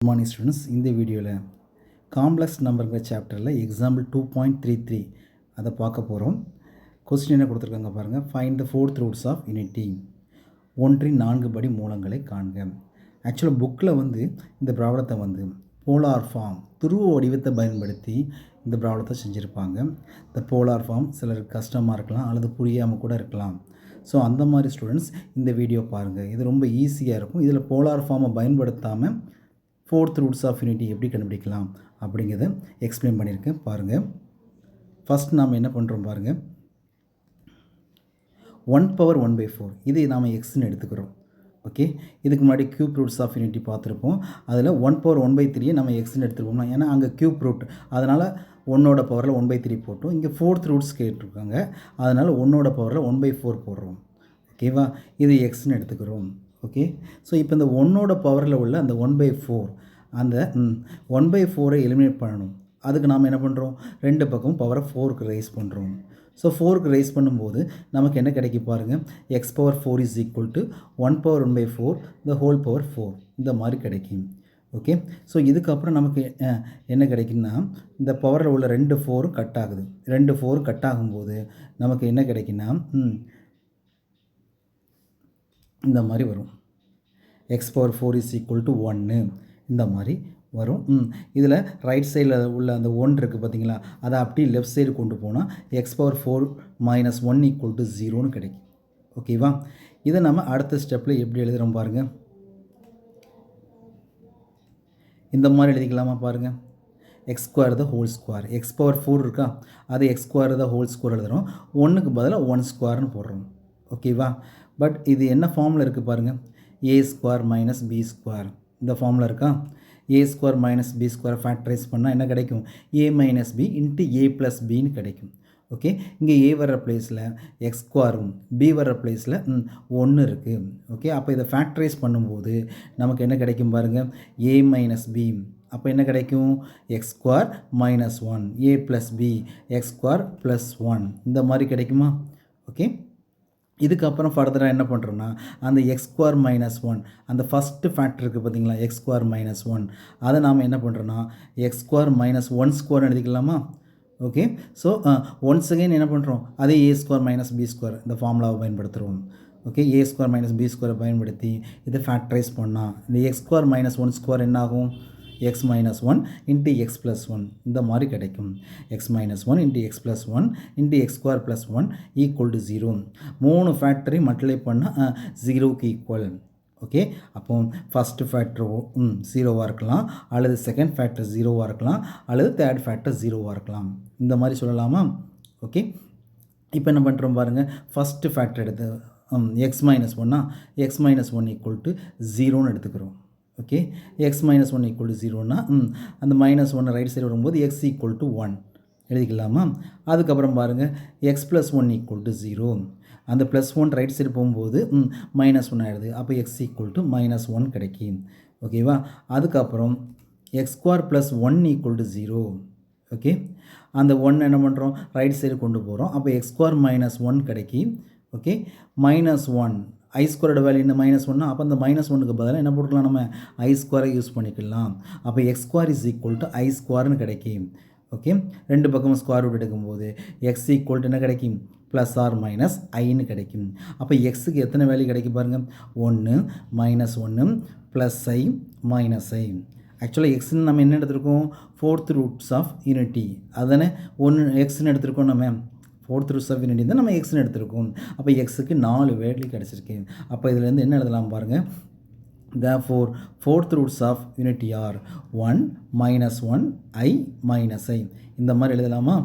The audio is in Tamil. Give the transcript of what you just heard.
Good morning students. இந்த வீடியோவில் காம்ப்ளெக்ஸ் நம்பருங்கிற சாப்டரில் எக்ஸாம்பிள் 2.33 அதை பார்க்க போகிறோம். கொஸ்டின் என்ன கொடுத்துருக்காங்க பாருங்கள். Find the fourth roots of unity. ஒன்றின் 4 படி மூலங்களை காண்க. ஆக்சுவலாக புக்கில் இந்த ப்ராப்ளத்தை போலார் ஃபார்ம் துருவ வடிவத்தை பயன்படுத்தி இந்த ப்ராப்ளத்தை செஞ்சுருப்பாங்க. இந்த போலார் ஃபார்ம் சிலருக்கு கஷ்டமாக இருக்கலாம் அல்லது புரியாமல் கூட இருக்கலாம். ஸோ அந்த மாதிரி ஸ்டூடெண்ட்ஸ் இந்த வீடியோ பாருங்கள். இது ரொம்ப ஈஸியாக இருக்கும். இதில் போலார் ஃபார்மை பயன்படுத்தாமல் ஃபோர்த் ரூட்ஸ் ஆஃப் யூனிட்டி எப்படி கண்டுபிடிக்கலாம் அப்படிங்கிறத எக்ஸ்பிளைன் பண்ணியிருக்கேன் பாருங்கள். ஃபஸ்ட் நாம் என்ன பண்ணுறோம் பாருங்கள். 1/1/4 இது நாம் எக்ஸ்ன்னு எடுத்துக்கிறோம். ஓகே, இதுக்கு முன்னாடி க்யூப் ரூட்ஸ் ஆஃப் யூனிட்டி பார்த்துருப்போம். அதில் 1/1/3 நம்ம எக்ஸ்ன்னு எடுத்துருப்போம்னா, ஏன்னா அங்கே க்யூப் ரூட், அதனால் 1ஓட பவரில் 1/3 போட்டோம். இங்கே ஃபோர்த் ரூட்ஸ் கேட்டிருக்காங்க, அதனால் 1ஓட பவரில் 1/4 போடுறோம். ஓகேவா, இது எக்ஸ்ன்னு எடுத்துக்கிறோம். ஓகே, ஸோ இப்போ இந்த 1ஓட பவரில் உள்ள அந்த 1/4 அந்த 1/4 எலிமினேட் பண்ணணும். அதுக்கு நாம் என்ன பண்ணுறோம், ரெண்டு பக்கமும் பவரை 4க்கு ரைஸ் பண்ணுறோம். ஸோ 4க்கு ரைஸ் பண்ணும்போது நமக்கு என்ன கிடைக்கும் பாருங்கள். x⁴ is equal to 1/1/4 the whole power 4 இந்த மாதிரி கிடைக்கும். ஓகே, ஸோ இதுக்கப்புறம் நமக்கு என்ன கிடைக்குன்னா, இந்த பவரில் உள்ள 2 4 கட் ஆகுது. 2 4 கட் ஆகும்போது நமக்கு என்ன கிடைக்குன்னா இந்த மாதிரி வரும். x⁴ இஸ் ஈக்குவல் டு 1 இந்த மாதிரி வரும். இதில் ரைட் சைடில் உள்ள அந்த 1 இருக்குது பார்த்தீங்களா, அதை அப்படியே லெஃப்ட் சைடு கொண்டு போனால் x⁴ - 1 ஈக்குவல் டு 0ன்னு கிடைக்கும். ஓகேவா, இதை நம்ம அடுத்த ஸ்டெப்பில் எப்படி எழுதுகிறோம் பாருங்கள். இந்த மாதிரி எழுதிக்கலாமா பாருங்கள். x² the whole square, x⁴ இருக்கா, அது x² the whole square எழுதுகிறோம். 1க்கு பதிலாக 1² போடுறோம். ஓகேவா, பட் இது என்ன ஃபார்மில் இருக்குது பாருங்கள். a² - b² இந்த ஃபார்மில் இருக்கா. a² - b² ஃபேக்டரைஸ் பண்ணால் என்ன கிடைக்கும், a - b இன்ட்டு a + bன்னு கிடைக்கும். ஓகே, இங்கே a வர்ற பிளேஸில் x²ம் b வர்ற பிளேஸில் 1 இருக்குது. ஓகே, அப்போ இதை ஃபேக்டரைஸ் பண்ணும்போது நமக்கு என்ன கிடைக்கும் பாருங்கள். a - b அப்போ என்ன கிடைக்கும், x² - 1 a + b x² + 1 இந்த மாதிரி கிடைக்குமா. ஓகே, இதுக்கப்புறம் ஃபர்தராக என்ன பண்ணுறோன்னா, அந்த x² - 1 அந்த ஃபஸ்ட்டு ஃபேக்டர் இருக்குது பார்த்தீங்களா, x² - 1 அதை நாம் என்ன பண்ணுறோன்னா x² - 1² எழுதிக்கலாமா. ஓகே, ஸோ ஒன்ஸ் அகைன் என்ன பண்ணுறோம், அதே a² - b² இந்த ஃபார்முலாவை பயன்படுத்துகிறோம். ஓகே, a² - b² பயன்படுத்தி இதை ஃபேக்டரைஸ் பண்ணால் இந்த x² - 1² என்ன ஆகும், x - 1 இன்ட்டு x + 1 இந்த மாதிரி கிடைக்கும். x - 1 into x + 1 into x² + 1 equal to 0. 3 ஃபேக்டரை மல்டிப்ளை பண்ணால் 0க்கு ஈக்குவல். ஓகே, அப்போ ஃபஸ்ட்டு ஃபேக்டர் 0வாக இருக்கலாம், அல்லது செகண்ட் ஃபேக்டர் 0வாக இருக்கலாம், அல்லது தேர்ட் ஃபேக்டர் 0வாக இருக்கலாம். இந்த மாதிரி சொல்லலாமா. ஓகே, இப்போ என்ன பண்ணுறோம் பாருங்கள். ஃபஸ்ட்டு ஃபேக்டர் எடுத்து x - 1 x - 1 ஈக்குவல் டு 0ன்னு எடுத்துக்கிறோம். ஓகே, x - 1 ஈக்குவல் டு 0னா அந்த -1 ரைட் சைடு வரும்போது x ஈக்குவல் டு 1 எழுதிக்கலாமா. அதுக்கப்புறம் பாருங்கள் x + 1 ஈக்குவல் டு 0 அந்த +1 ரைட் சைடு போகும்போது -1 ஆகிடுது. அப்போ x ஈக்குவல் டு -1 கிடைக்கும். ஓகேவா, அதுக்கப்புறம் x² + 1 ஈக்குவல் டு 0. ஓகே, அந்த 1 என்ன பண்ணுறோம், ரைட் சைடு கொண்டு போகிறோம். அப்போ x² - 1 கிடைக்கும். ஓகே, -1 i² வேல்யூ என்ன -1, அப்போ அந்த -1க்கு பதிலாக என்ன போட்டுக்கலாம், நம்ம i² யூஸ் பண்ணிக்கலாம். அப்போ x² இஸ் ஈக்குவல் டு i²ன்னு கிடைக்கும். ஓகே, ரெண்டு பக்கமும் ஸ்கொயர் ரூட் எடுக்கும்போது x ஈக்குவல் டு என்ன கிடைக்கும், +or -iன்னு கிடைக்கும். அப்போ எக்ஸுக்கு எத்தனை வேல்யூ கிடைக்கும் பாருங்கள். 1 -1 +i -i. ஆக்சுவலாக எக்ஸ்ன்னு நம்ம என்ன எடுத்திருக்கோம், ஃபோர்த் ரூட்ஸ் ஆஃப் யூனிட்டி அதானே 1 எக்ஸ்ன்னு எடுத்திருக்கோம். நம்ம ஃபோர்த் ரூட்ஸ் ஆஃப் யூனிட்டி தான் நம்ம எக்ஸ்ன்னு எடுத்திருக்கோம். அப்போ எக்ஸுக்கு 4 வேல்யூ கிடச்சிருக்கு. அப்போ இதுலேருந்து என்ன எழுதலாம் பாருங்கள். therefore fourth roots of unity are 1 - 1 i - i இந்த மாதிரி எழுதலாமா.